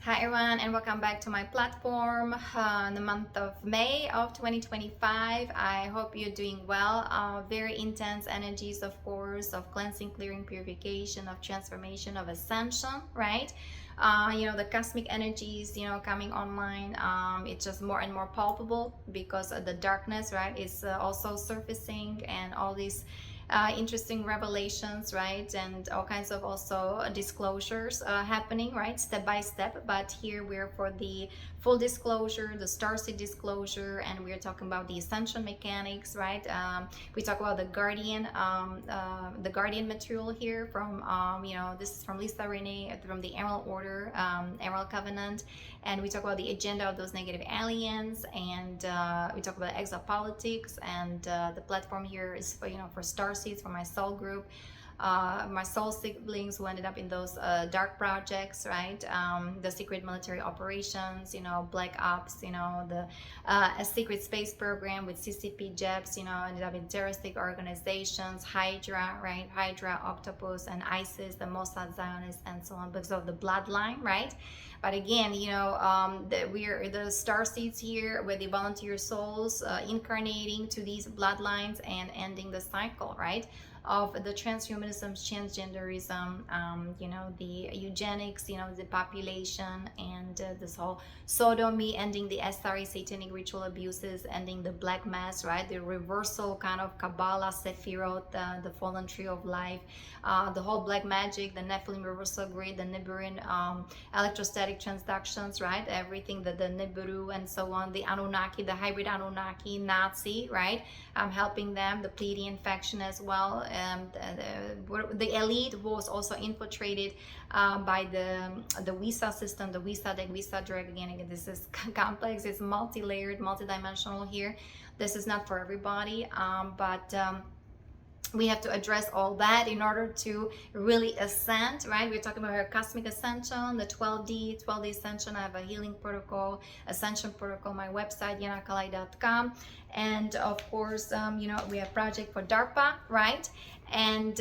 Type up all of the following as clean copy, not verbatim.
Hi everyone, and welcome back to my platform in the month of May of 2025. I hope you're doing well. Very intense energies, of course, of cleansing, clearing, purification, of transformation, of ascension, right? The cosmic energies, coming online. It's just more and more palpable because of the darkness, right, is also surfacing, and all these interesting revelations, right, and all kinds of also disclosures happening, right, step by step. But here we're for the full disclosure, the starseed disclosure, and we're talking about the ascension mechanics, right. We talk about the guardian material here from this is from Lisa Renee from the Emerald Order, Emerald Covenant, and we talk about the agenda of those negative aliens, and we talk about exopolitics, and the platform here is for starseeds, for my soul group, my soul siblings who ended up in those dark projects, right? The secret military operations, black ops, the a secret space program with CCP jets, ended up in terroristic organizations, Hydra, right? Hydra, Octopus, and ISIS, the Mossad Zionists, and so on, because of the bloodline, right? But again, we're the star seeds here with the volunteer souls incarnating to these bloodlines and ending the cycle, right, of the transhumanism, transgenderism, the eugenics, the population, and this whole sodomy, ending the SRE, satanic ritual abuses, ending the black mass, right, the reversal kind of Kabbalah, Sephiroth, the fallen tree of life, the whole black magic, the Nephilim reversal grid, the Nibiruin electrostatic transductions, right, everything, the Nibiru and so on, the Anunnaki, the hybrid Anunnaki, Nazi, right, helping them, the Pleiadian faction as well. The elite was also infiltrated by the Visa system, the Visa deck, Visa drag. Again, this is complex, it's multi-layered, multi-dimensional here. This is not for everybody, but we have to address all that in order to really ascend, right? We're talking about our cosmic ascension, the 12D Ascension. I have a healing protocol, Ascension Protocol, my website, yanakalai.com. And of course, we have project for DARPA, right? And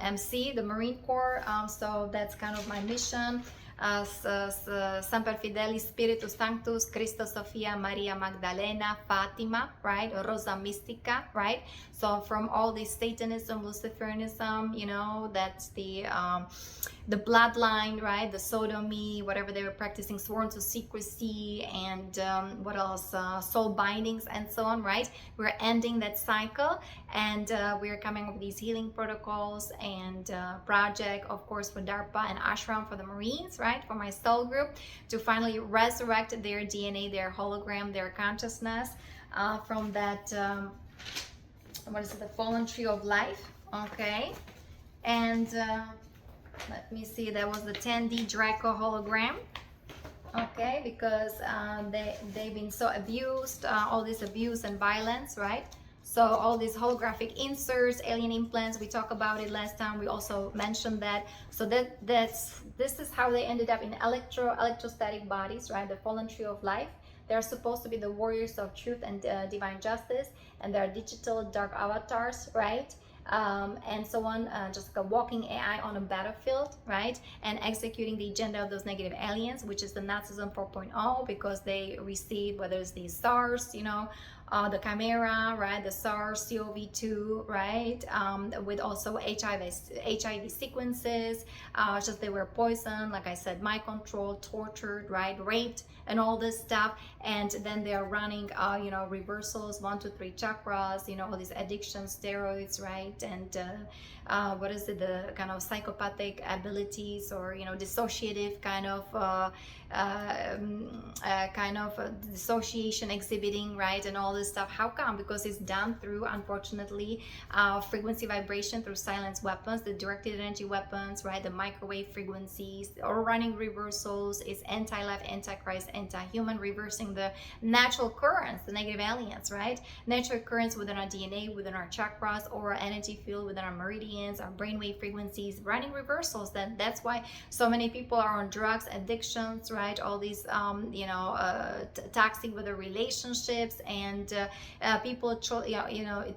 MC, the Marine Corps. So that's kind of my mission. SEMPER, FIDELIS, SPIRITUS, SANCTUS, CHRISTOS, SOPHIA, Maria, MAGDALENA, FATIMA, right, ROSA, MYSTICA, right. So from all this Satanism, Luciferianism, that's the bloodline, right, the sodomy, whatever they were practicing, sworn to secrecy, and what else, soul bindings, and so on, right. We're ending that cycle, and we're coming up with these healing protocols and project, of course, for DARPA and Ashram for the Marines, right, for my soul group, to finally resurrect their DNA, their hologram, their consciousness from that what is it, the fallen tree of life. Okay, and let me see, that was the 10D Draco hologram. Okay, because they've been so abused, all this abuse and violence, right? So all these holographic inserts, alien implants, we talked about it last time. We also mentioned that. So this is how they ended up in electrostatic bodies, right? The fallen tree of life. They're supposed to be the warriors of truth and divine justice, and they're digital dark avatars, right? And so on, just like a walking AI on a battlefield, right? And executing the agenda of those negative aliens, which is the Nazism 4.0, because they receive, whether it's the SARS, the Chimera, right, the SARS CoV-2, right, with also HIV sequences, just they were poisoned, like I said, mind control, tortured, right, raped, and all this stuff. And then they are running reversals, 1 2 3 chakras, all these addictions, steroids, right, and what is it, the kind of psychopathic abilities, or dissociative kind of dissociation exhibiting, right, and all this stuff. How come? Because it's done through, unfortunately, frequency vibration, through silence weapons, the directed energy weapons, right, the microwave frequencies, or running reversals. It's anti-life, anti-Christ, anti-human, reversing the natural currents, the negative aliens, right, natural currents within our DNA, within our chakras, or energy field, within our meridian, meridians, our brainwave frequencies, running reversals. That's why so many people are on drugs, addictions, right? All these, toxic with the relationships, and people,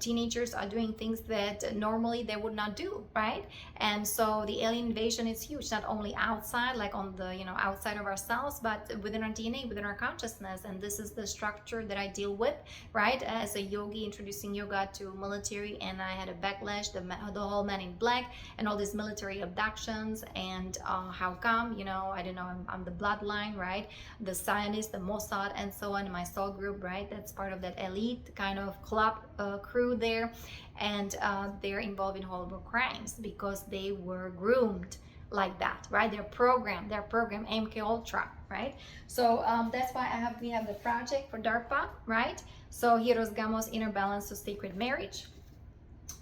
teenagers are doing things that normally they would not do, right? And so the alien invasion is huge, not only outside, like on the, outside of ourselves, but within our DNA, within our consciousness. And this is the structure that I deal with, right? As a yogi, introducing yoga to military, and I had a backlash, the whole Man in Black and all these military abductions, and how come, I don't know, I'm the bloodline, right? The Zionists, the Mossad, and so on, in my soul group, right? That's part of that elite kind of club crew there. And they're involved in horrible crimes because they were groomed like that, right? They're programmed MK Ultra, right? So that's why we have the project for DARPA, right? So Heroes Gamos Inner Balance to Sacred Marriage.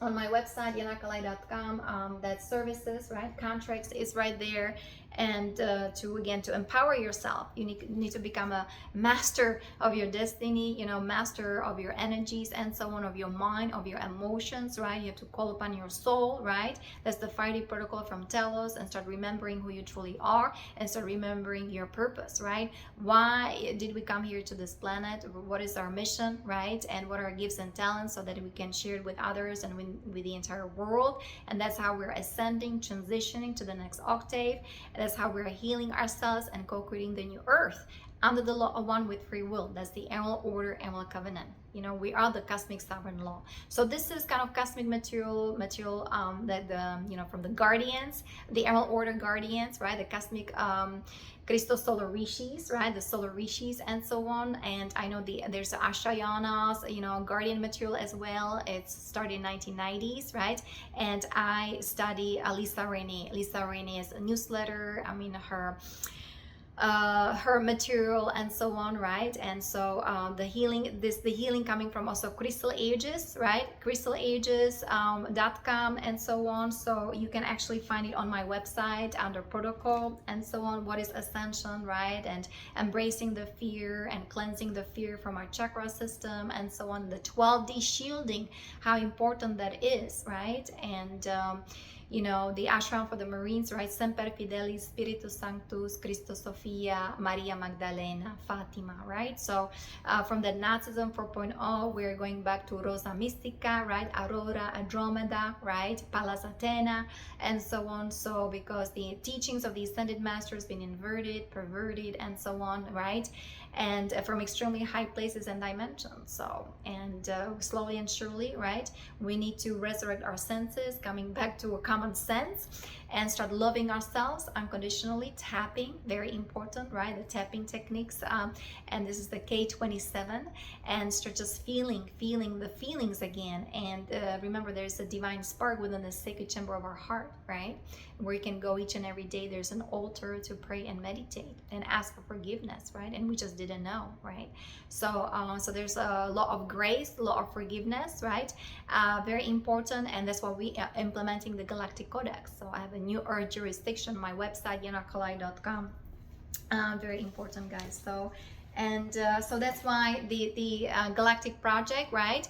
On my website, yanakalai.com, that services, right? Contracts is right there. And to empower yourself, you need to become a master of your destiny, master of your energies and so on, of your mind, of your emotions, right? You have to call upon your soul, right? That's the 5D protocol from Telos, and start remembering who you truly are, and start remembering your purpose, right? Why did we come here to this planet? What is our mission, right? And what are our gifts and talents, so that we can share it with others and with the entire world. And that's how we're ascending, transitioning to the next octave. And that's how we're healing ourselves and co-creating the new earth under the law of one with free will. That's the Emerald Order, Emerald Covenant. We are the cosmic sovereign law. So this is kind of cosmic material that from the guardians, the Emerald Order guardians, right? The cosmic CHRISTOS solar rishis, right? The solar rishis and so on. And I know there's Ashrayanas, guardian material as well. It's started in 1990s, right? And I study Lisa Renee. Lisa Renee's newsletter. Her material and so on, right? And so the healing coming from also Crystal Ages, right? crystalages.com and so on. So you can actually find it on my website under protocol and so on. What is ascension, right? And embracing the fear and cleansing the fear from our chakra system and so on. The 12D shielding, how important that is, right? And the ashram for the Marines, right? SEMPER, FIDELIS, SPIRITUS, SANCTUS, CHRISTOS, SOPHIA, Maria Magdalena, FATIMA, right? So from the Nazism 4.0, we're going back to ROSA MYSTICA, right? AURORA, Andromeda, right? Pallas Athena, and so on. So because the teachings of the Ascended Masters been inverted, perverted, and so on, right? And from extremely high places and dimensions. So, and slowly and surely, right? We need to resurrect our senses, coming back to a common sense, and start loving ourselves unconditionally. Tapping, very important, right? The tapping techniques, and this is the K27, and start just feeling the feelings again. And remember, there's a divine spark within the sacred chamber of our heart, right? Where you can go each and every day. There's an altar to pray and meditate and ask for forgiveness, right? And we just didn't know, right? So so there's a law of grace, law of forgiveness, right? Very important. And that's why we are implementing the Galactic Codex. So I have a new earth jurisdiction on my website, yanakalai.com. Very important, guys. So so that's why the Galactic Project, right?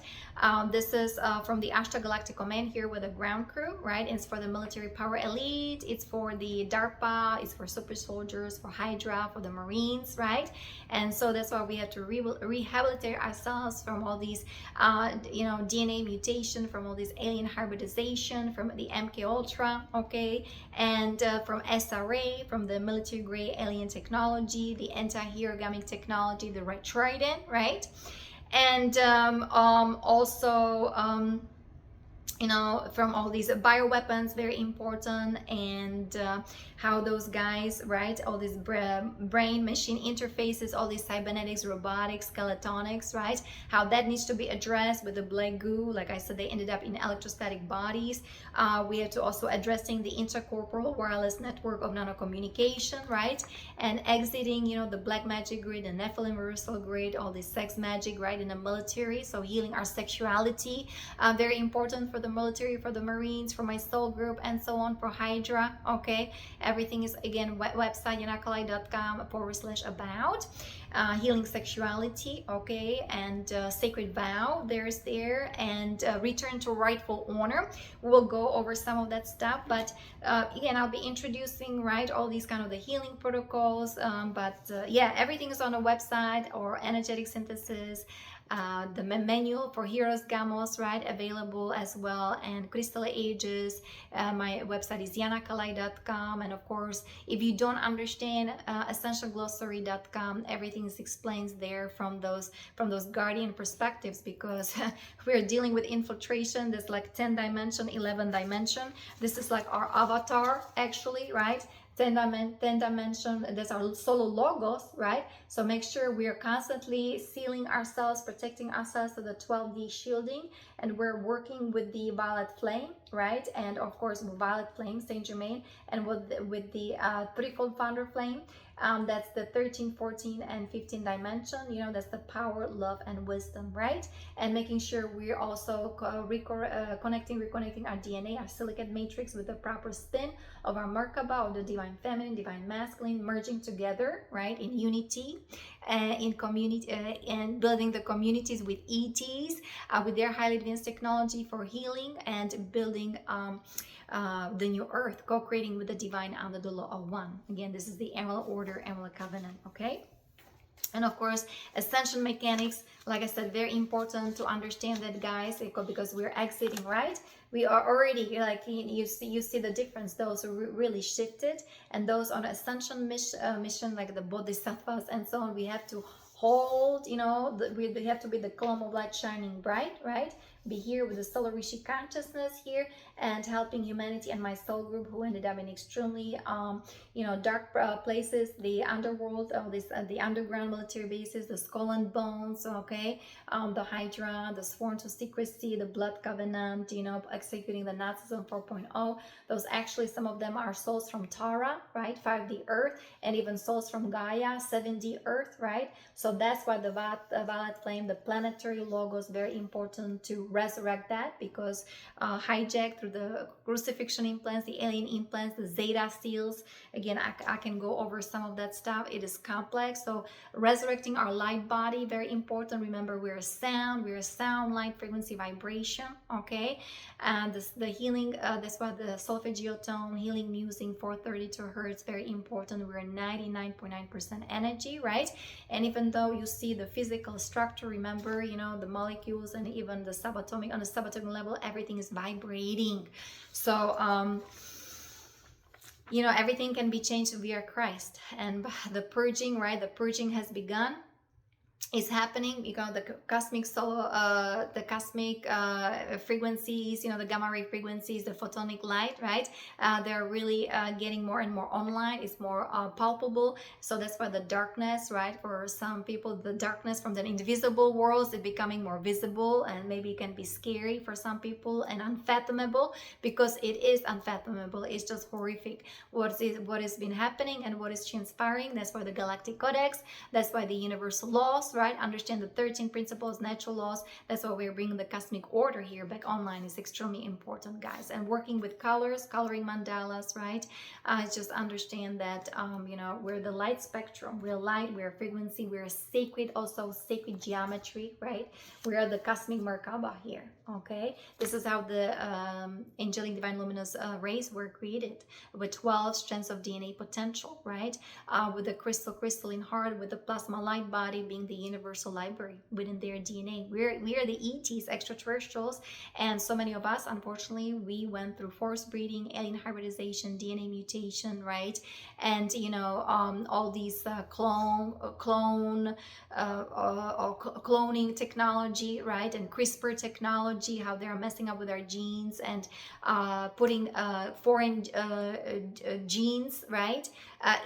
This is from the Ashtar Galactic Command here with a ground crew, right? It's for the military power elite. It's for the DARPA. It's for super soldiers, for Hydra, for the Marines, right? And so that's why we have to rehabilitate ourselves from all these, DNA mutation, from all this alien hybridization, from the MK Ultra, okay? And from SRA, from the military grade alien technology, the anti-herogamic technology, the red trident, right? And also from all these bioweapons, very important, and how those guys, right, all these brain machine interfaces, all these cybernetics, robotics, skeletonics, right, how that needs to be addressed with the black goo. Like I said, they ended up in electrostatic bodies. We have to also addressing the intercorporeal wireless network of nanocommunication, right, and exiting, the black magic grid, the Nephilim universal grid, all this sex magic, right, in the military. So healing our sexuality, very important for the military, for the Marines, for my soul group, and so on, for Hydra. Okay, everything is again website yanakalai.com/about. Healing Sexuality, okay, and Sacred Vow, there's there, and Return to Rightful Honor. We'll go over some of that stuff, but again, I'll be introducing, right, all these kind of the healing protocols, yeah, everything is on the website, or energetic synthesis, the manual for Heroes Gamos, right, available as well, and Crystal Ages. My website is yanakalai.com, and of course, if you don't understand, ascensionglossary.com, everything is explained there from those guardian perspectives, because we're dealing with infiltration. There's like 10 dimension, 11 dimension. This is like our avatar, actually, right? 10 dimension, that's our solo logos, right? So make sure we are constantly sealing ourselves, protecting ourselves to the 12D shielding, and we're working with the violet flame, right? And of course, violet flame, Saint Germain, and with the threefold founder flame. That's the 13, 14, and 15 dimension. You know, that's the power, love, and wisdom, right? And making sure we're also reconnecting our DNA, our silicate matrix, with the proper spin of our Merkaba, or the divine feminine, divine masculine, merging together, right, in unity, in community, and building the communities with ETs, with their highly advanced technology for healing, and building the new earth, co-creating with the divine under the law of one. Again, this is the Emerald Order, Emerald Covenant, okay? And of course, ascension mechanics, like I said, very important to understand that, guys, because we're exiting, right? We are already, like, you see the difference. Those who really shifted, and those on ascension mission, like the bodhisattvas and so on, we have to hold, you know, we have to be the column of light shining bright, right? Be here with the solar Rishi consciousness here, and helping humanity and my soul group, who ended up in extremely you know, dark places, the underworld, the underground military bases, the Skull and Bones, okay, the Hydra, the Sworn to Secrecy, the Blood Covenant, you know, executing the Nazism 4.0. Those actually, some of them are souls from Tara, right, 5D Earth, and even souls from Gaia, 7D Earth, right? So that's why the violet flame, the planetary logos, very important to resurrect that, because hijacked through the crucifixion implants, the alien implants, the Zeta seals. Again, I can go over some of that stuff. It is complex. So resurrecting our light body, very important. Remember, we're a sound, light frequency vibration, okay? And the healing, that's why the solfeggio tone, healing using 432 hertz, very important. We're 99.9% energy, right? And even though you see the physical structure, remember, you know, the molecules and even the subatomic, on the subatomic level, everything is vibrating. So you know, everything can be changed via Christ. And the purging, right, the purging has begun, is happening, because the cosmic frequencies, you know, the gamma ray frequencies, the photonic light, right, they're really getting more and more online. It's more palpable. So that's why the darkness, right, for some people, the darkness from the invisible worlds is becoming more visible, and maybe it can be scary for some people, and unfathomable, because it is unfathomable. It's just horrific what has been happening and what is transpiring. That's why the Galactic Codex, that's why the universal laws, right, understand the 13 principles, natural laws. That's why we're bringing the cosmic order here back online. Is extremely important, guys. And working with colors, coloring mandalas, right, just understand that you know, we're the light spectrum, we're light, we're frequency, we're sacred, also sacred geometry, right? We are the cosmic Merkaba here, okay? This is how the angelic divine luminous rays were created, with 12 strands of DNA potential, right? With the crystalline heart, with the plasma light body being the universal library within their DNA. We are the ETs, extraterrestrials, and so many of us, unfortunately, we went through forced breeding, alien hybridization, DNA mutation, right? And you know, all these cloning technology, right, and CRISPR technology, how they're messing up with our genes, and putting foreign genes, right,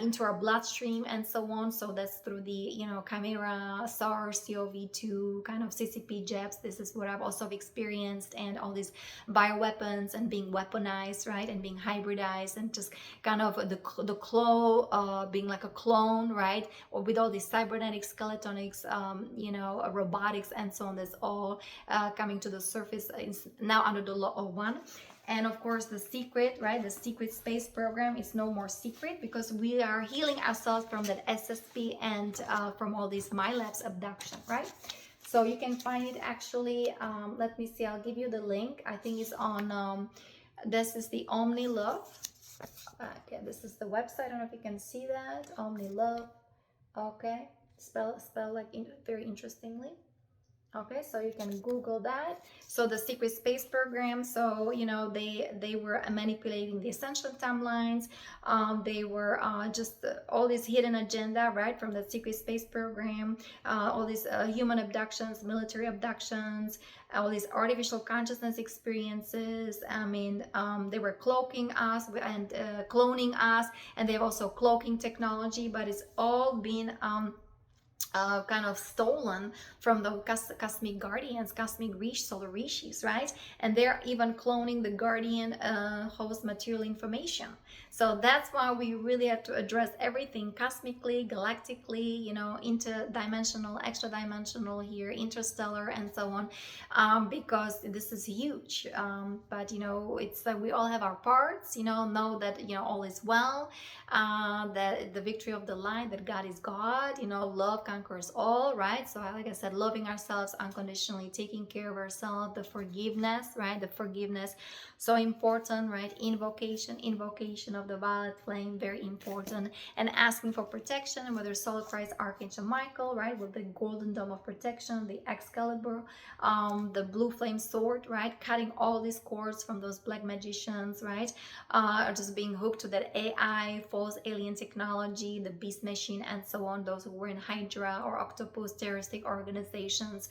into our bloodstream, and so on. So that's through the, you know, chimera SARS-CoV-2 kind of CCP jabs. This is what I've also experienced, and all these bioweapons and being weaponized, right, and being hybridized, and just kind of the claw being like a clone, right, or with all these cybernetics, skeletonics, you know, robotics, and so on. That's all coming to the surface now under the law of one. And of course, the secret, right? The secret space program is no more secret, because we are healing ourselves from that SSP and from all these MyLabs abduction, right? So you can find it actually, let me see, I'll give you the link. I think it's on, this is the Omni Love. Okay, this is the website. I don't know if you can see that. Omni Love. Okay, spell like very interestingly. Okay, so you can Google that. So the secret space program, so you know, they were manipulating the Ascension timelines. They were just all this hidden agenda, right, from the secret space program, all these human abductions, military abductions, all these artificial consciousness experiences. I mean, they were cloaking us and cloning us, and they have also cloaking technology, but it's all been kind of stolen from the cosmic guardians, cosmic solar rishis, right? And they're even cloning the guardian host material information. So that's why we really have to address everything cosmically, galactically, you know, interdimensional, extra dimensional here, interstellar, and so on, because this is huge. But you know, it's that we all have our parts, you know that, you know, all is well, that the victory of the light, that God is God, you know, love conquers all, right? So like I said, loving ourselves unconditionally, taking care of ourselves, the forgiveness, right? The forgiveness, so important, right? Invocation of the violet flame, very important. And asking for protection, whether Soul Christ, Archangel Michael, right, with the golden dome of protection, the Excalibur, the blue flame sword, right, cutting all these cords from those black magicians, right, just being hooked to that AI, false alien technology, the beast machine, and so on. Those who were in Hydra or Octopus terroristic organizations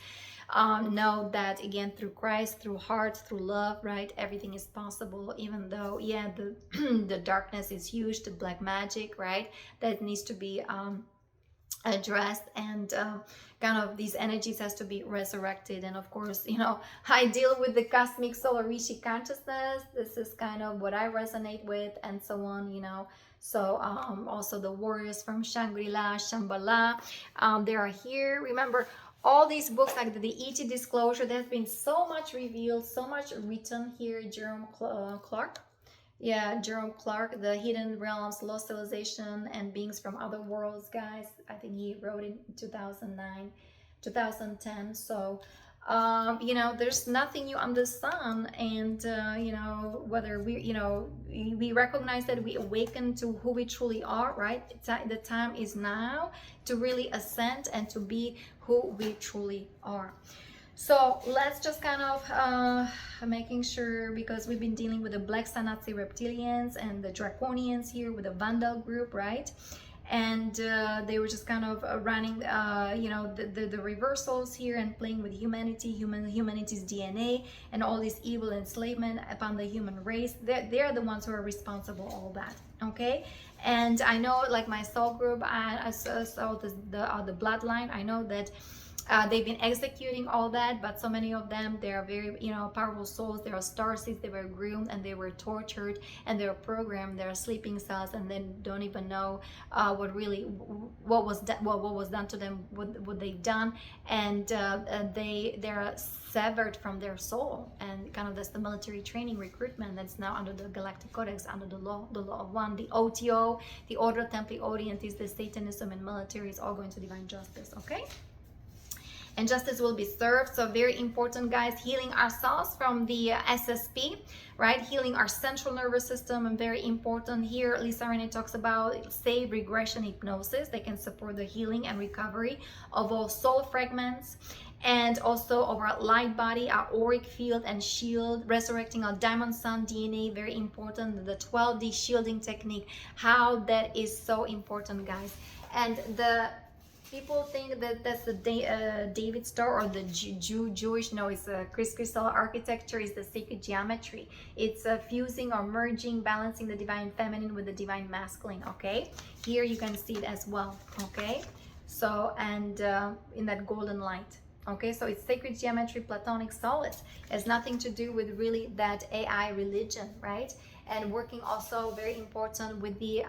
know that, again, through Christ, through heart, through love, right, everything is possible. Even though, yeah, the the darkness is huge, the black magic, right, that needs to be addressed, and kind of these energies has to be resurrected. And of course, you know, I deal with the cosmic solar rishi consciousness. This is kind of what I resonate with, and so on, you know. So also the warriors from Shangri-La, Shambhala, they are here. Remember, all these books, like the E.T. Disclosure, there's been so much revealed, so much written here. Jerome Clark. Yeah, Jerome Clark, The Hidden Realms, Lost Civilization, and Beings from Other Worlds, guys. I think he wrote it in 2009, 2010. So, you know, there's nothing new under the sun. And, you know, whether we, you know, we recognize that we awaken to who we truly are, right? The time is now to really ascend and to be who we truly are. So let's just kind of making sure, because we've been dealing with the Black Sanatsi reptilians and the Draconians here with the Vandal group, right? And they were just kind of running, you know, the reversals here and playing with humanity, humanity's DNA, and all this evil enslavement upon the human race. They're the ones who are responsible for all that, okay? And I know, like my soul group, I saw the bloodline. I know that they've been executing all that, but so many of them, they are very, you know, powerful souls. They are starseeds. They were groomed and they were tortured, and they are programmed. They are sleeping cells, and then don't even know what was done to them, what they've done, and they're severed from their soul. And kind of that's the military training recruitment that's now under the Galactic Codex, under the law of one, the OTO, the Order Templi Orientis, the Satanism and military is all going to divine justice, okay? And justice will be served. So very important, guys, healing ourselves from the SSP, right? Healing our central nervous system, and very important here. Lisa Renee talks about safe regression hypnosis. They can support the healing and recovery of all soul fragments, and also of our light body, our auric field and shield, resurrecting our diamond sun DNA, very important. The 12D shielding technique, how that is so important, guys. And the people think that that's the David Star or the Jewish. No, it's a crystal architecture. Is the sacred geometry. It's fusing or merging, balancing the divine feminine with the divine masculine. Okay, here you can see it as well. Okay, So, and in that golden light. Okay, so it's sacred geometry, platonic solids. It has nothing to do with really that AI religion, right? And working also very important with the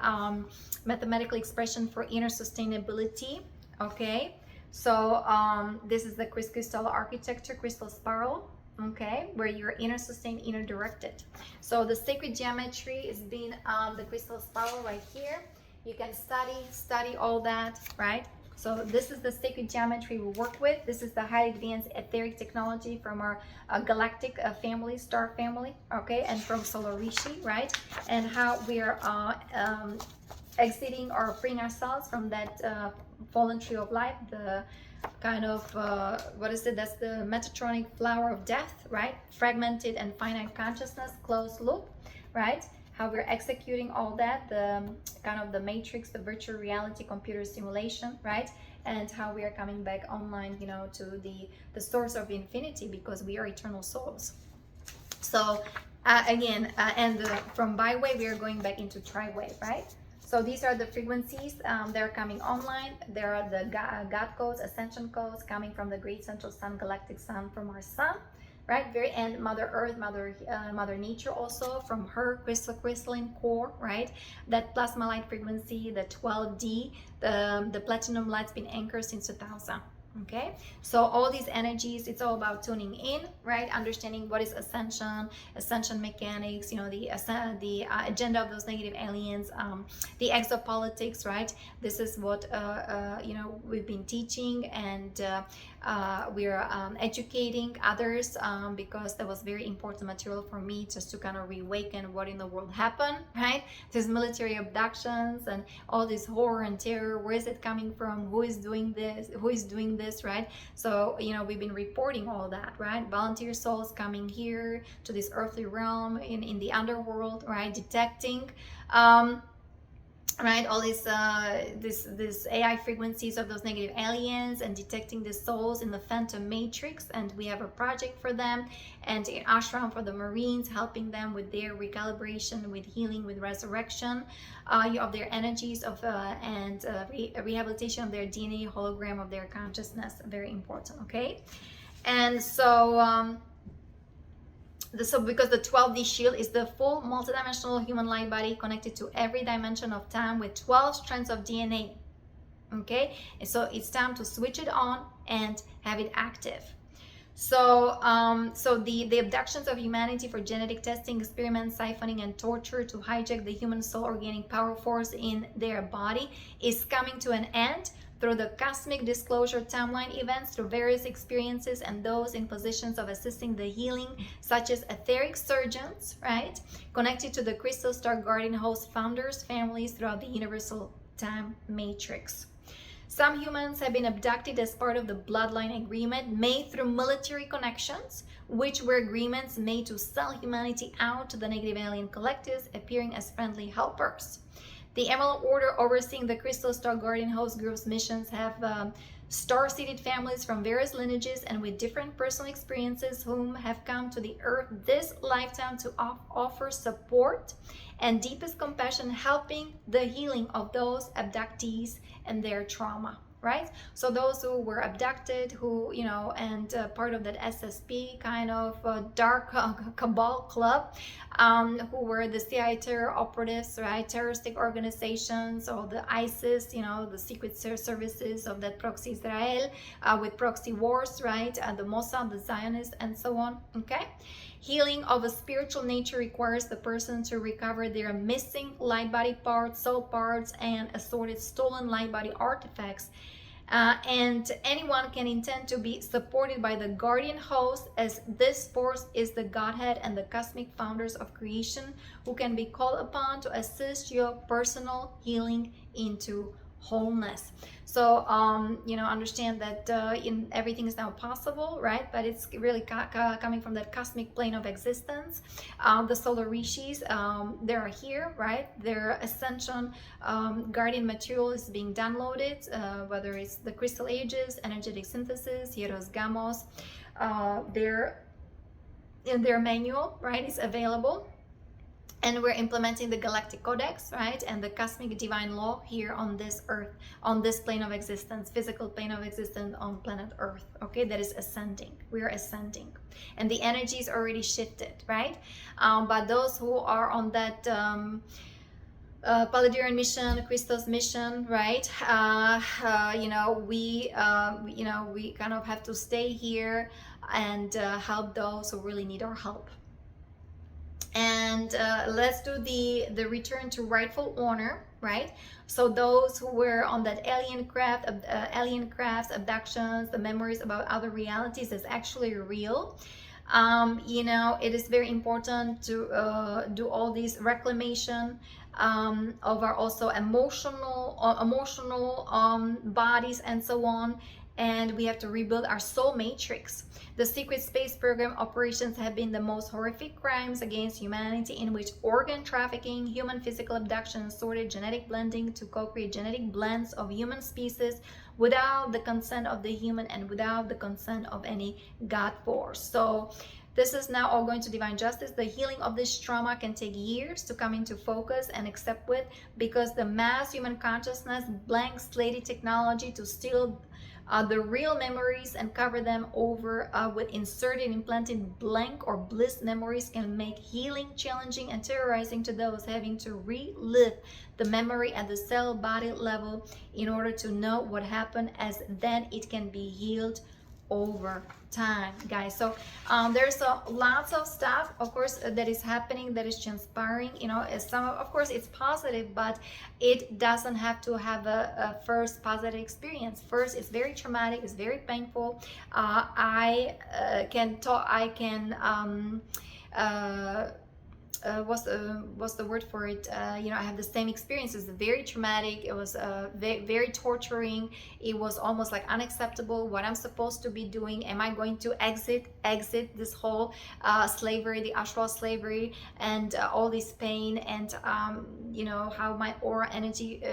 mathematical expression for inner sustainability. Okay, so this is the crystal architecture, crystal spiral. Okay, where you're inner sustained, inner directed. So the sacred geometry is being the crystal spiral right here. You can study all that, right? So this is the sacred geometry we work with. This is the highly advanced etheric technology from our galactic family, star family, okay, and from Solar Rishi, right? And how we are exiting or freeing ourselves from that fallen tree of life, the kind of what is it? That's the Metatronic flower of death, right? Fragmented and finite consciousness, closed loop, right? How we're executing all that, the kind of the matrix, the virtual reality computer simulation, right? And how we are coming back online, you know, to the source of infinity, because we are eternal souls. So again, and from byway we are going back into tri-wave, right? So these are the frequencies they're coming online. There are the God codes, ascension codes coming from the great central sun, galactic sun, from our sun, right? Very end, Mother Earth, Mother Nature, also from her crystalline core, right? That plasma light frequency, the 12D, the platinum light's been anchored since 2000. Okay, so all these energies, it's all about tuning in, right? Understanding what is ascension mechanics, you know, the agenda of those negative aliens, the exopolitics, right? This is what you know, we've been teaching, and we're educating others, because that was very important material for me, just to kind of reawaken what in the world happened, right? There's military abductions and all this horror and terror. Where is it coming from? Who is doing this? Who is doing this, right? So, you know, we've been reporting all that, right? Volunteer souls coming here to this earthly realm in the underworld, right? Detecting right, all these this AI frequencies of those negative aliens, and detecting the souls in the phantom matrix. And we have a project for them, and in Ashram for the Marines, helping them with their recalibration, with healing, with resurrection of their energies, of and rehabilitation of their DNA, hologram of their consciousness. Very important. Okay, and so so because the 12D shield is the full multidimensional human light body connected to every dimension of time with 12 strands of DNA. Okay, and so it's time to switch it on and have it active. So so the abductions of humanity for genetic testing, experiments, siphoning, and torture to hijack the human soul or gaining power force in their body is coming to an end through the cosmic disclosure timeline events, through various experiences, and those in positions of assisting the healing, such as etheric surgeons, right? Connected to the crystal star guardian host founders, families throughout the universal time matrix. Some humans have been abducted as part of the bloodline agreement made through military connections, which were agreements made to sell humanity out to the negative alien collectives, appearing as friendly helpers. The Emerald Order, overseeing the Crystal Star Guardian Host Group's missions, have star-seeded families from various lineages and with different personal experiences, whom have come to the earth this lifetime to offer support and deepest compassion, helping the healing of those abductees and their trauma. Right? So those who were abducted, who, you know, and part of that SSP kind of dark cabal club, who were the CIA terror operatives, right? Terroristic organizations, or the ISIS, you know, the secret services of that proxy Israel, with proxy wars, right? The Mossad, the Zionists, and so on. Okay. Healing of a spiritual nature requires the person to recover their missing light body parts, soul parts, and assorted stolen light body artifacts. And anyone can intend to be supported by the guardian host, as this force is the Godhead and the cosmic founders of creation, who can be called upon to assist your personal healing into wholeness. So you know, understand that in everything is now possible, right? But it's really coming from that cosmic plane of existence. The solar rishis, they are here, right? Their ascension guardian material is being downloaded, whether it's the crystal ages, energetic synthesis, hieros gamos, in their manual, right, is available. And we're implementing the galactic codex, right, and the cosmic divine law here on this earth, on this plane of existence, physical plane of existence on planet earth. Okay, that is ascending. We are ascending, and the energy is already shifted, right? But those who are on that Palladarian mission, Christos mission, right? We kind of have to stay here and help those who really need our help. And let's do the return to rightful honor, right? So those who were on that alien crafts, abductions, the memories about other realities is actually real. It is very important to do all these reclamation of our also emotional bodies and so on. And we have to rebuild our soul matrix. The secret space program operations have been the most horrific crimes against humanity, in which organ trafficking, human physical abduction, sorted genetic blending to co-create genetic blends of human species without the consent of the human and without the consent of any God force. So this is now all going to divine justice. The healing of this trauma can take years to come into focus and accept with, because the mass human consciousness blank slate technology to steal the real memories and cover them over with inserted, implanted blank or bliss memories can make healing challenging and terrorizing to those having to relive the memory at the cell body level in order to know what happened, as then it can be healed over time, guys. So there's lots of stuff, of course, that is happening, that is transpiring. Of course it's positive, but it doesn't have to have a first positive experience. First, it's very traumatic, it's very painful. What's the word for it? I have the same experiences. Very traumatic. It was very torturing. It was almost like unacceptable. What I'm supposed to be doing? Am I going to exit this whole slavery, the astral slavery, and all this pain, and how my aura energy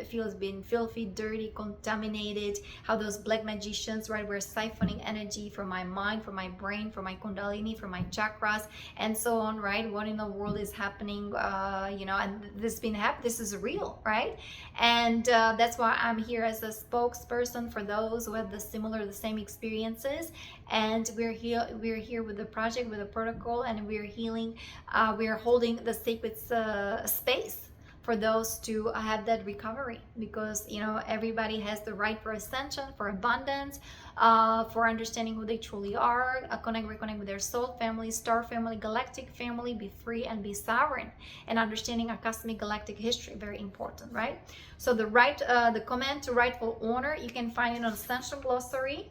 feels being filthy, dirty, contaminated. How those black magicians, right, were siphoning energy from my mind, from my brain, from my kundalini, from my chakras, and so on, right? What in the world is happening, and this is real, right? And that's why I'm here as a spokesperson for those who have the same experiences. And we're here with the project, with the protocol, and we're healing, we're holding the sacred space for those to have that recovery, because everybody has the right for ascension, for abundance, for understanding who they truly are, reconnect with their soul family, star family, galactic family, be free and be sovereign, and understanding our cosmic galactic history, very important, right? So the command to rightful honor, you can find it on Ascension Glossary,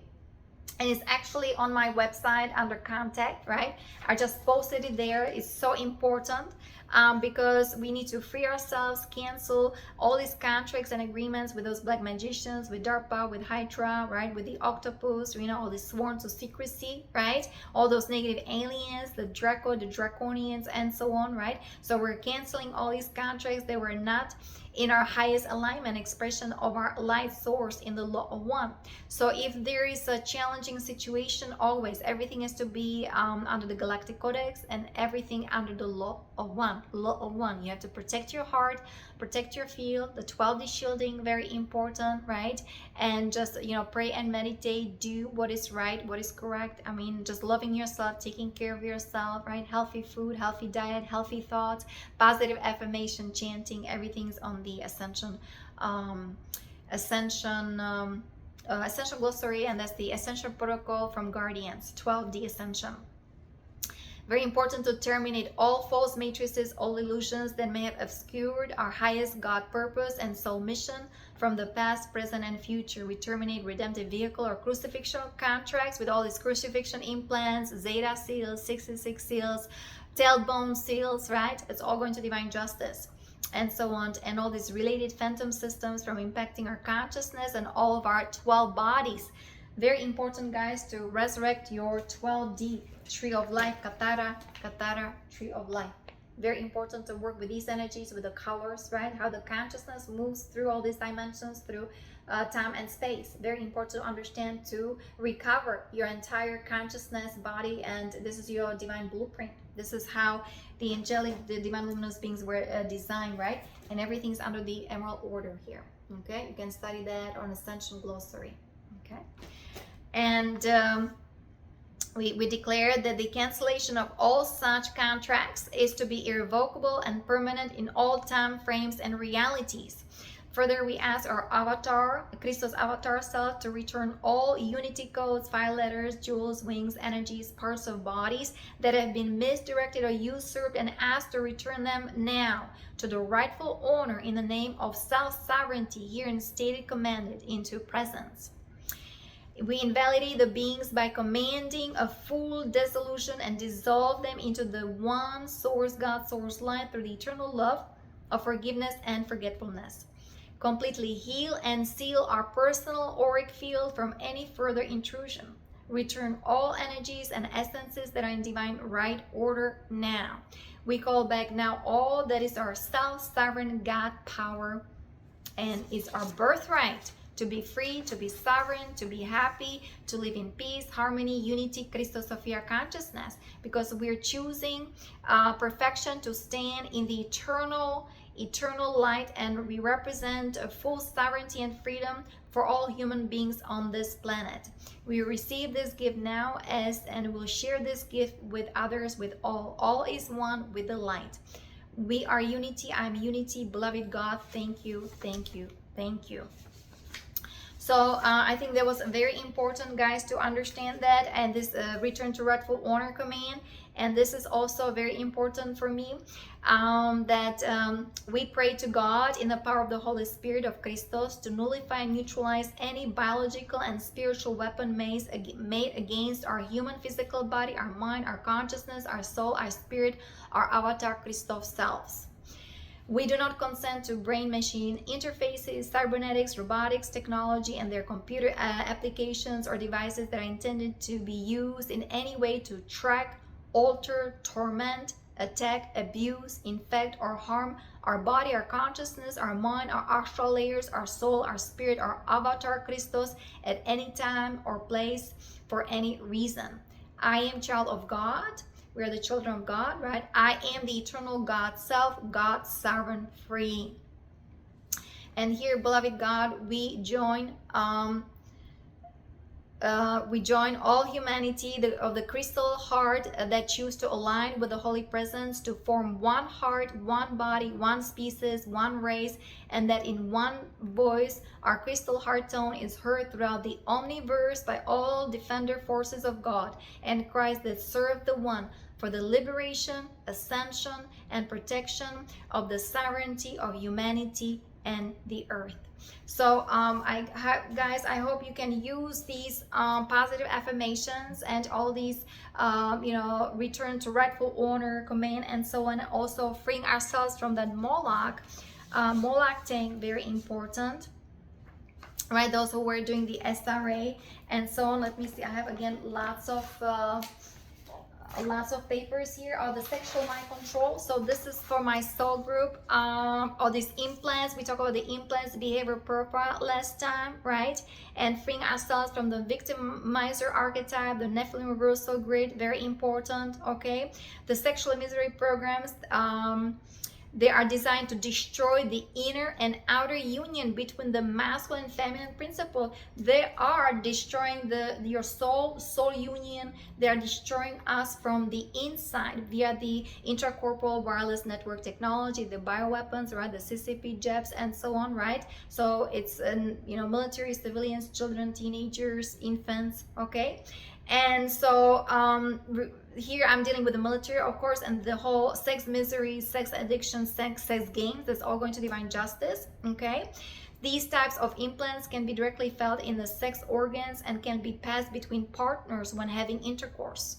and it's actually on my website under contact, right? I just posted it there. It's so important because we need to free ourselves, cancel all these contracts and agreements with those black magicians, with DARPA, with Hydra, right? With the octopus, all this sworn to secrecy, right? All those negative aliens, the draconians, and so on, right? So we're canceling all these contracts. They were not in our highest alignment, expression of our light source in the law of one. So if there is a challenging situation, always everything has to be under the galactic codex, and everything under the law of one. You have to protect your heart, protect your field, the 12D shielding, very important, right? And just pray and meditate, do what is right, what is correct. Just loving yourself, taking care of yourself, right? Healthy food, healthy diet, healthy thoughts, positive affirmation, chanting, everything's on the Ascension Glossary, and that's the Ascension Protocol from Guardians, 12D Ascension. Very important to terminate all false matrices, all illusions that may have obscured our highest God purpose and soul mission from the past, present, and future. We terminate redemptive vehicle or crucifixion contracts with all these crucifixion implants, Zeta seals, 66 seals, tailbone seals, right? It's all going to divine justice, and so on, and all these related phantom systems from impacting our consciousness and all of our 12 bodies. Very important, guys, to resurrect your 12D tree of life, Katara, tree of life. Very important to work with these energies, with the colors, right? How the consciousness moves through all these dimensions, through time and space. Very important to understand, to recover your entire consciousness, body, and this is your divine blueprint. This is how the angelic, the divine luminous beings were designed, right? And everything's under the emerald order here. Okay, you can study that on Ascension Glossary. Okay, and we declare that the cancellation of all such contracts is to be irrevocable and permanent in all time frames and realities. Further, we ask our avatar, Christos avatar self, to return all unity codes, file letters, jewels, wings, energies, parts of bodies that have been misdirected or usurped, and ask to return them now to the rightful owner in the name of self-sovereignty, herein stated, commanded, into presence. We invalidate the beings by commanding a full dissolution and dissolve them into the one source, God, source light, through the eternal love of forgiveness and forgetfulness. Completely heal and seal our personal auric field from any further intrusion. Return all energies and essences that are in divine right order now. We call back now all that is our self-sovereign God power, and is our birthright to be free, to be sovereign, to be happy, to live in peace, harmony, unity, Christos Sophia consciousness, because we're choosing perfection, to stand in the eternal light, and we represent a full sovereignty and freedom for all human beings on this planet. We receive this gift now and will share this gift with others, with all. All is one with the light. We are unity. I'm unity. Beloved God, thank you, thank you, thank you. So I think that was very important, guys, to understand that, and this return to rightful owner command. And this is also very important for me, that we pray to God in the power of the Holy Spirit of Christos to nullify and neutralize any biological and spiritual weapon made against our human physical body, our mind, our consciousness, our soul, our spirit, our avatar Christos selves. We do not consent to brain-machine interfaces, cybernetics, robotics, technology, and their computer applications or devices that are intended to be used in any way to track, alter, torment, attack, abuse, infect, or harm our body, our consciousness, our mind, our astral layers, our soul, our spirit, our avatar Christos at any time or place for any reason. I am child of God. We are the children of God, right? I am the eternal God self, God sovereign free. And here, beloved God, we join all humanity of the crystal heart that choose to align with the Holy Presence to form one heart, one body, one species, one race, and that in one voice our crystal heart tone is heard throughout the omniverse by all defender forces of God and Christ that serve the one for the liberation, ascension, and protection of the sovereignty of humanity and the earth. So guys, I hope you can use these positive affirmations and all these return to rightful owner command and so on, also freeing ourselves from that Moloch thing, very important, right? Those who were doing the SRA and so on. Let me see, I have again lots of papers here. The sexual mind control. So this is for my soul group. All these implants, we talked about the implants behavior profile last time, right? And freeing ourselves from the victimizer archetype, the Nephilim reversal grid, very important. Okay, the sexual misery programs, they are designed to destroy the inner and outer union between the masculine and feminine principle. They are destroying your soul union. They are destroying us from the inside via the intracorporeal wireless network technology, the bioweapons, right? The CCP jabs and so on, right? So it's military, civilians, children, teenagers, infants, okay? And so here I'm dealing with the military, of course, and the whole sex misery, sex addiction, sex games. That's all going to divine justice. Okay, these types of implants can be directly felt in the sex organs and can be passed between partners when having intercourse.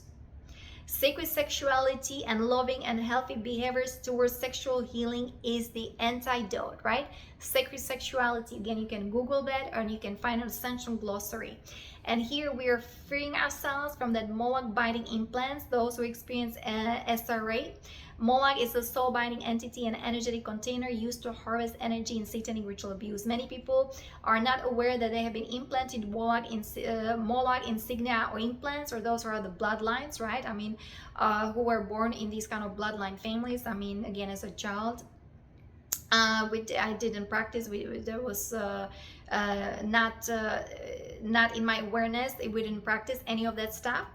Sacred sexuality and loving and healthy behaviors towards sexual healing is the antidote, right? Sacred sexuality, again, you can Google that or you can find an Ascension glossary. And here we are freeing ourselves from that Moloch biting implants, those who experience SRA, Moloch is a soul-binding entity and energetic container used to harvest energy in satanic ritual abuse. Many people are not aware that they have been implanted Moloch insignia or implants, or those who are the bloodlines, right? I mean, who were born in these kind of bloodline families. I mean, again, as a child, I didn't practice. There was not in my awareness. We didn't practice any of that stuff,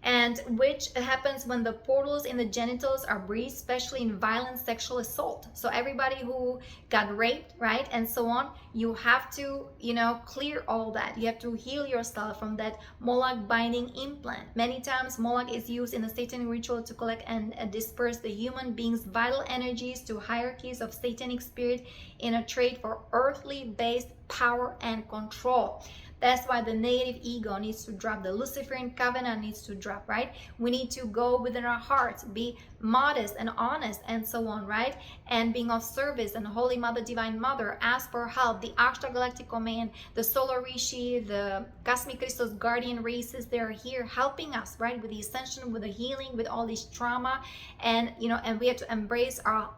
and which happens when the portals in the genitals are breached, especially in violent sexual assault. So everybody who got raped, right, and so on, you have to, you know, clear all that. You have to heal yourself from that Moloch binding implant. Many times Moloch is used in a satanic ritual to collect and disperse the human being's vital energies to hierarchies of satanic spirit in a trade for earthly based power and control. That's why the negative ego needs to drop. The Luciferian covenant needs to drop, right? We need to go within our hearts, be modest and honest and so on, right? And being of service. And Holy Mother, Divine Mother, ask for help. The Ashtar Galactic Command, the Solar Rishi, the Cosmic Christos guardian races, they're here helping us, right? With the ascension, with the healing, with all this trauma. And, you know, and we have to embrace our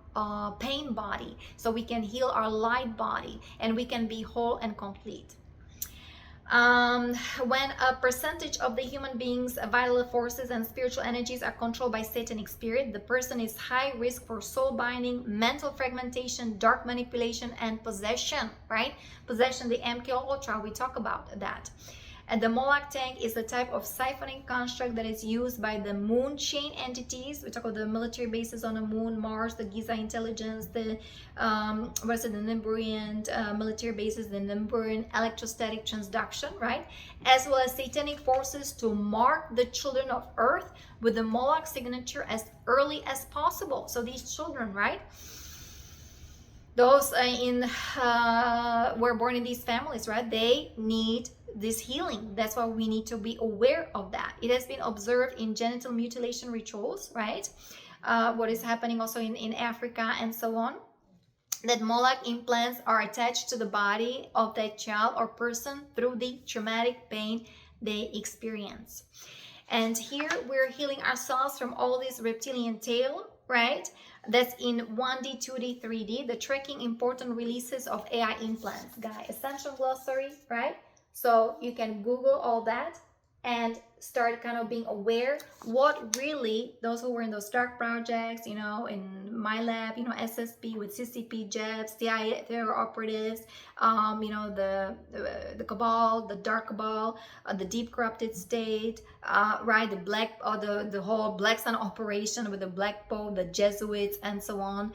pain body so we can heal our light body and we can be whole and complete. When a percentage of the human being's vital forces and spiritual energies are controlled by satanic spirit, the person is high risk for soul binding, mental fragmentation, dark manipulation, and possession, right? Possession, the MK Ultra, we talk about that. And the Moloch tank is a type of siphoning construct that is used by the moon chain entities. We talk about the military bases on the moon, Mars, the Giza intelligence, the the Nimburian military bases, the Nimburian electrostatic transduction, right? As well as satanic forces to mark the children of Earth with the Moloch signature as early as possible. So these children, right? Those were born in these families, right? They need this healing. That's why we need to be aware of that. It has been observed in genital mutilation rituals, right? What is happening also in Africa and so on, that Moloch implants are attached to the body of that child or person through the traumatic pain they experience. And here we're healing ourselves from all this reptilian tail, right? That's in 1D, 2D, 3D, the tracking important releases of AI implants, guys. Ascension glossary, right? So you can Google all that and start kind of being aware what really those who were in those dark projects, you know, in my lab, you know, SSP with CCP jabs, CIA terror operatives, you know, the cabal, the dark cabal, the deep corrupted state, right, the black, or the whole Black Sun operation with the Black Pope, the Jesuits, and so on,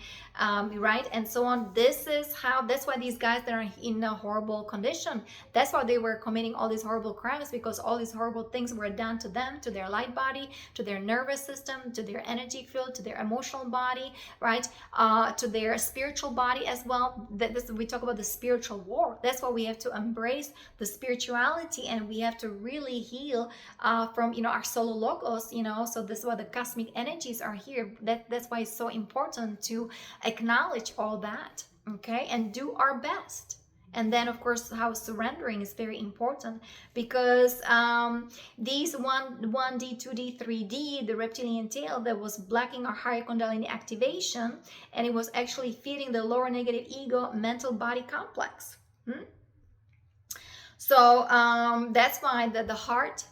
right, and so on. This is how, that's why these guys that are in a horrible condition, that's why they were committing all these horrible crimes, because all these horrible things were done to them, to their light body, to their nervous system, to their energy field, to their emotional body, right, to their spiritual body as well. We talk about the spiritual war. That's why we have to embrace the spirituality, and we have to really heal from, you know, our solar logos, you know. So this is why the cosmic energies are here. That's why it's so important to acknowledge all that, okay, and do our best. And then, of course, how surrendering is very important, because these 1D, 2D, 3D, the reptilian tail that was blocking our higher Kundalini activation, and it was actually feeding the lower negative ego mental body complex. So that's why the heart,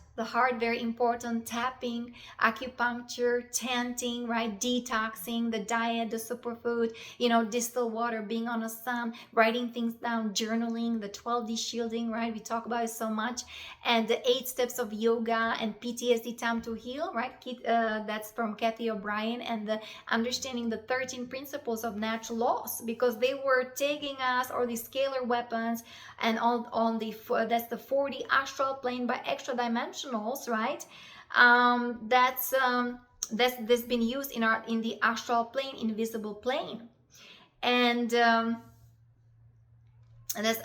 very important, tapping, acupuncture, chanting, right, detoxing, the diet, the superfood, you know, distilled water, being on the sun, writing things down, journaling, the 12D shielding, right, we talk about it so much, and the 8 steps of yoga and PTSD time to heal, right, that's from Kathy O'Brien, and the understanding the 13 principles of natural laws, because they were taking us, or these scalar weapons, and on the, that's the 4D astral plane by extra dimensionals, right? That's been used in the astral plane, invisible plane, and there's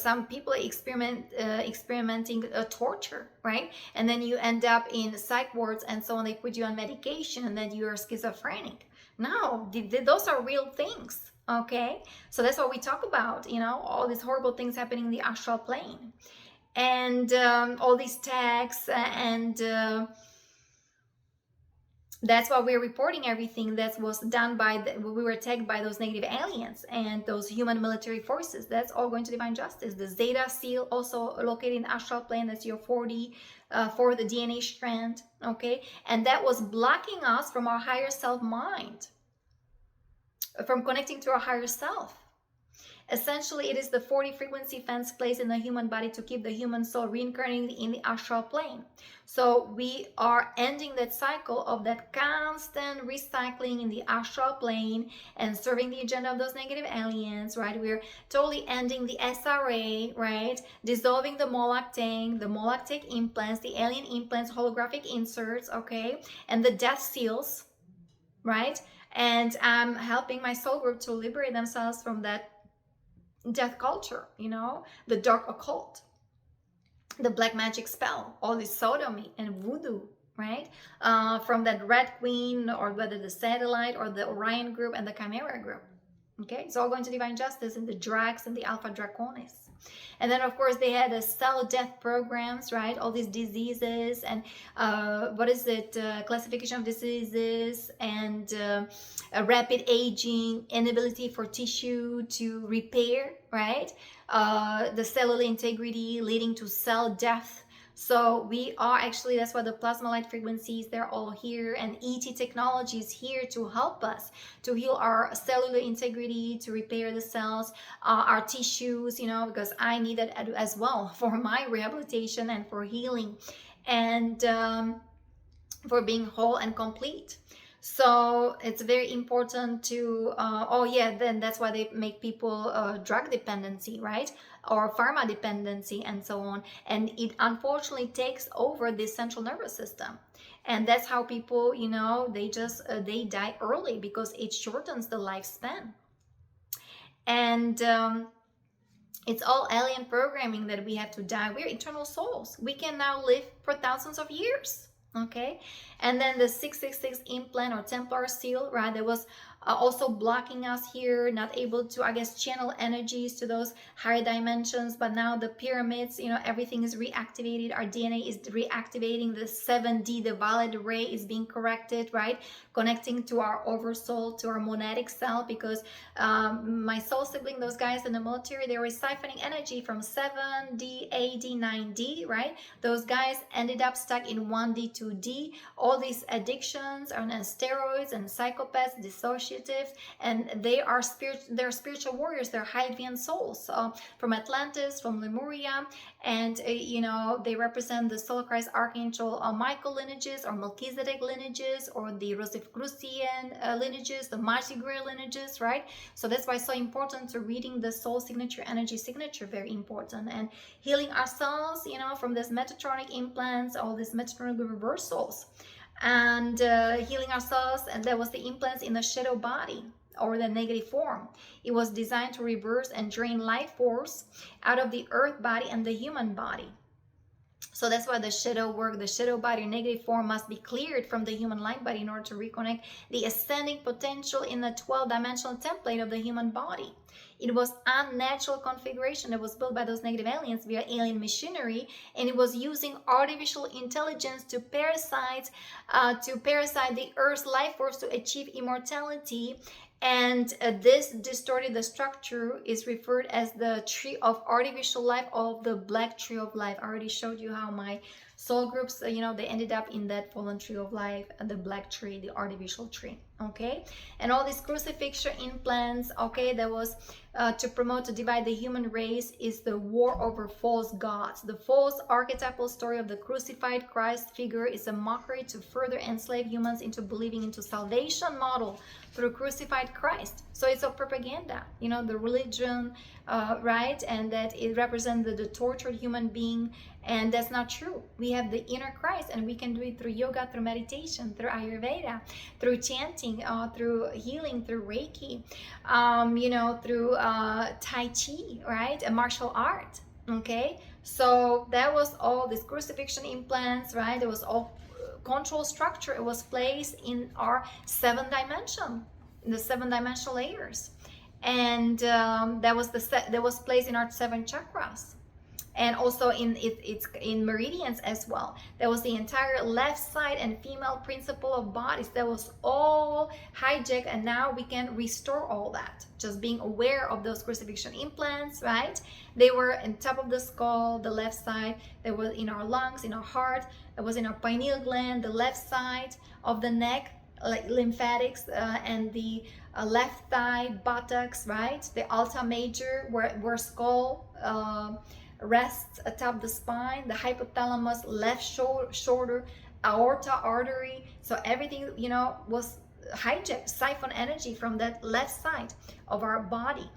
some people experimenting torture, right? And then you end up in psych wards and so on. They put you on medication, and then you're schizophrenic. No, those are real things. Okay, so that's what we talk about, you know, all these horrible things happening in the astral plane, and all these tags, and That's why we're reporting everything that was done by we were attacked by those negative aliens and those human military forces. That's all going to divine justice. The Zeta seal, also located in the astral plane, that's your 4D, for the DNA strand, okay? And that was blocking us from our higher self mind, from connecting to our higher self. Essentially, it is the 40 frequency fence placed in the human body to keep the human soul reincarnating in the astral plane. So we are ending that cycle of that constant recycling in the astral plane and serving the agenda of those negative aliens, right? We're totally ending the SRA, right? Dissolving the Moloch tank, the Moloch tank implants, the alien implants, holographic inserts, okay? And the death seals, right? And I'm helping my soul group to liberate themselves from that death culture, you know, the dark occult, the black magic spell, all this sodomy and voodoo, right? From that Red Queen, or whether the Satellite or the Orion group and the Chimera group. Okay, it's all going to divine justice and the Dracs and the Alpha Draconis. And then, of course, they had the cell death programs, right? All these diseases and classification of diseases and a rapid aging, inability for tissue to repair, right? The cellular integrity leading to cell death. So we are actually, that's why the plasma light frequencies, they're all here, and ET technology is here to help us to heal our cellular integrity, to repair the cells, our tissues, you know, because I need that as well for my rehabilitation and for healing and for being whole and complete. So it's very important to, then that's why they make people drug dependency, right? Or pharma dependency and so on. And it unfortunately takes over the central nervous system. And that's how people, you know, they die early because it shortens the lifespan. And it's all alien programming that we have to die. We're eternal souls. We can now live for thousands of years. Okay, and then the 666 implant or Templar seal, right? That was also blocking us here, not able to, I guess, channel energies to those higher dimensions. But now the pyramids, you know, everything is reactivated. Our DNA is reactivating. The 7D, the violet ray, is being corrected, right? Connecting to our oversoul, to our monadic self, because my soul sibling, those guys in the military, they were siphoning energy from 7D, 8D, 9D, right? Those guys ended up stuck in 1D, 2D. All these addictions and steroids and psychopaths, dissociatives, and they're spiritual warriors. They're high advanced souls from Atlantis, from Lemuria, and you know, they represent the Soul Christ Archangel Michael lineages, or Melchizedek lineages, or the Rosicrucian lineages, the Mashigre lineages, right? So that's why it's so important to reading the soul signature, energy signature, very important, and healing ourselves, you know, from this Metatronic implants, all these Metatronic reversals, and healing ourselves. And that was the implants in the shadow body, or the negative form. It was designed to reverse and drain life force out of the earth body and the human body. So that's why the shadow work, the shadow body, negative form, must be cleared from the human light body in order to reconnect the ascending potential in the 12-dimensional template of the human body. It was unnatural configuration that was built by those negative aliens via alien machinery, and it was using artificial intelligence to parasite the Earth's life force to achieve immortality. And this distorted the structure is referred as the tree of artificial life, of the black tree of life. I already showed you how my soul groups, you know, they ended up in that fallen tree of life, the black tree, the artificial tree. Okay, and all these crucifixion implants, okay, that was to promote, to divide the human race, is the war over false gods. The false archetypal story of the crucified Christ figure is a mockery to further enslave humans into believing into salvation model through crucified Christ. So it's a propaganda, you know, the religion, right? And that it represents the tortured human being, and that's not true. We have the inner Christ, and we can do it through yoga, through meditation, through Ayurveda, through chanting, through healing, through Reiki, you know, through Tai Chi, right? A martial art. Okay, so that was all these crucifixion implants, right? It was all control structure. It was placed in our 7th dimension, in the 7-dimensional layers, and that was placed in our 7 chakras. and also it's in meridians as well. There was the entire left side and female principle of bodies that was all hijacked, and now we can restore all that. Just being aware of those crucifixion implants, right? They were on top of the skull, the left side. They were in our lungs, in our heart. It was in our pineal gland, the left side of the neck, like lymphatics, and the left thigh, buttocks, right? The alta major, where skull rests atop the spine, the hypothalamus, left shoulder, aorta artery. So everything, you know, was hijacked, siphon energy from that left side of our body.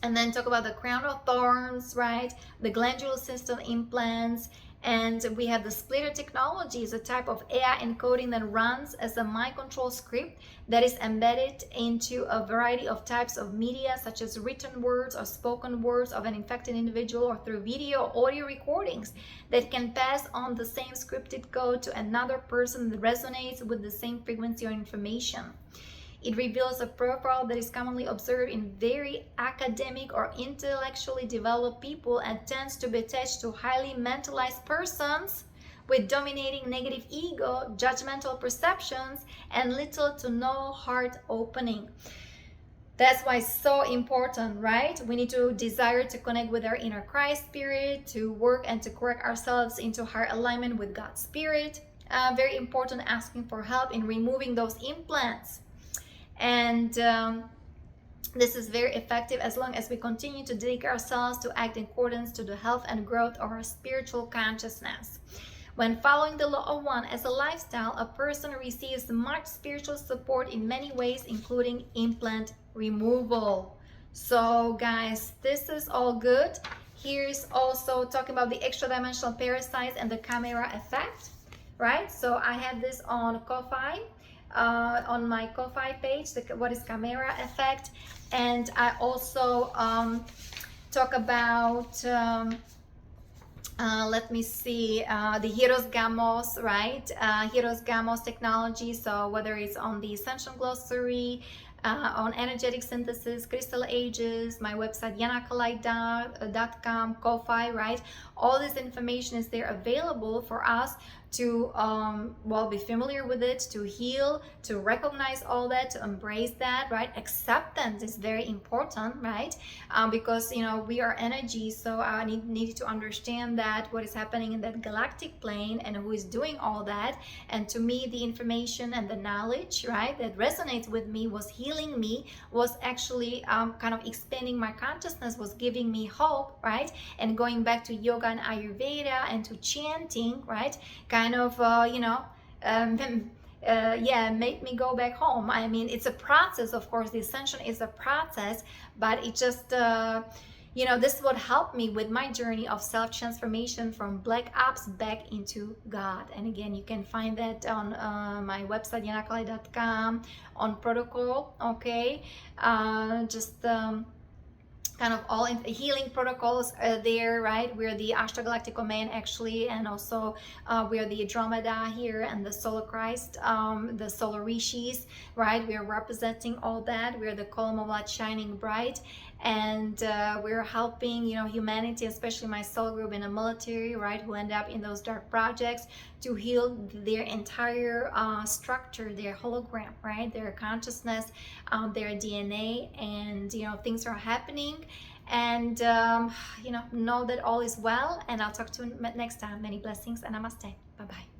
And then talk about the crown of thorns, right? The glandular system implants. And we have the splitter technology, is a type of AI encoding that runs as a mind control script that is embedded into a variety of types of media, such as written words or spoken words of an infected individual, or through video or audio recordings that can pass on the same scripted code to another person that resonates with the same frequency or information. It reveals a profile that is commonly observed in very academic or intellectually developed people, and tends to be attached to highly mentalized persons with dominating negative ego, judgmental perceptions, and little to no heart opening. That's why it's so important, right? We need to desire to connect with our inner Christ spirit, to work and to correct ourselves into heart alignment with God's spirit. Very important, asking for help in removing those implants. And this is very effective as long as we continue to dedicate ourselves to act in accordance to the health and growth of our spiritual consciousness. When following the law of one as a lifestyle, a person receives much spiritual support in many ways, including implant removal. So guys, this is all good. Here's also talking about the extra dimensional parasites and the camera effect, right? So I have this on Ko-Fi. On my Ko-Fi page, what is camera effect, and I also talk about let me see, the Heroes Gamos, right? Heroes Gamos technology. So whether it's on the Ascension Glossary, on energetic synthesis, crystal ages, my website yanakalite.com, Ko-Fi, right? All this information is there available for us to well, be familiar with it, to heal, to recognize all that, to embrace that, right? Acceptance is very important, right? Because, you know, we are energy, so I need to understand that what is happening in that galactic plane and who is doing all that. And to me, the information and the knowledge, right, that resonates with me, was healing me, was actually kind of expanding my consciousness, was giving me hope, right? And going back to yoga and Ayurveda and to chanting, right, kind of you know, yeah, make me go back home. I mean, it's a process, of course. The ascension is a process, but it just you know, this is what helped me with my journey of self-transformation from black ops back into God. And again, you can find that on my website yanakalite.com, on protocol, okay? Just kind of all in healing protocols there, right? We're the Ashtar Galactic Command actually, and also we're the Andromeda here and the Solar Christ, the Solar Rishis, right? We're representing all that. We're the column of light shining bright, and we're helping, you know, humanity, especially my soul group in the military, right, who end up in those dark projects, to heal their entire structure, their hologram, right, their consciousness, their DNA, and, you know, things are happening. And you know that all is well, and I'll talk to you next time. Many blessings and namaste. Bye bye.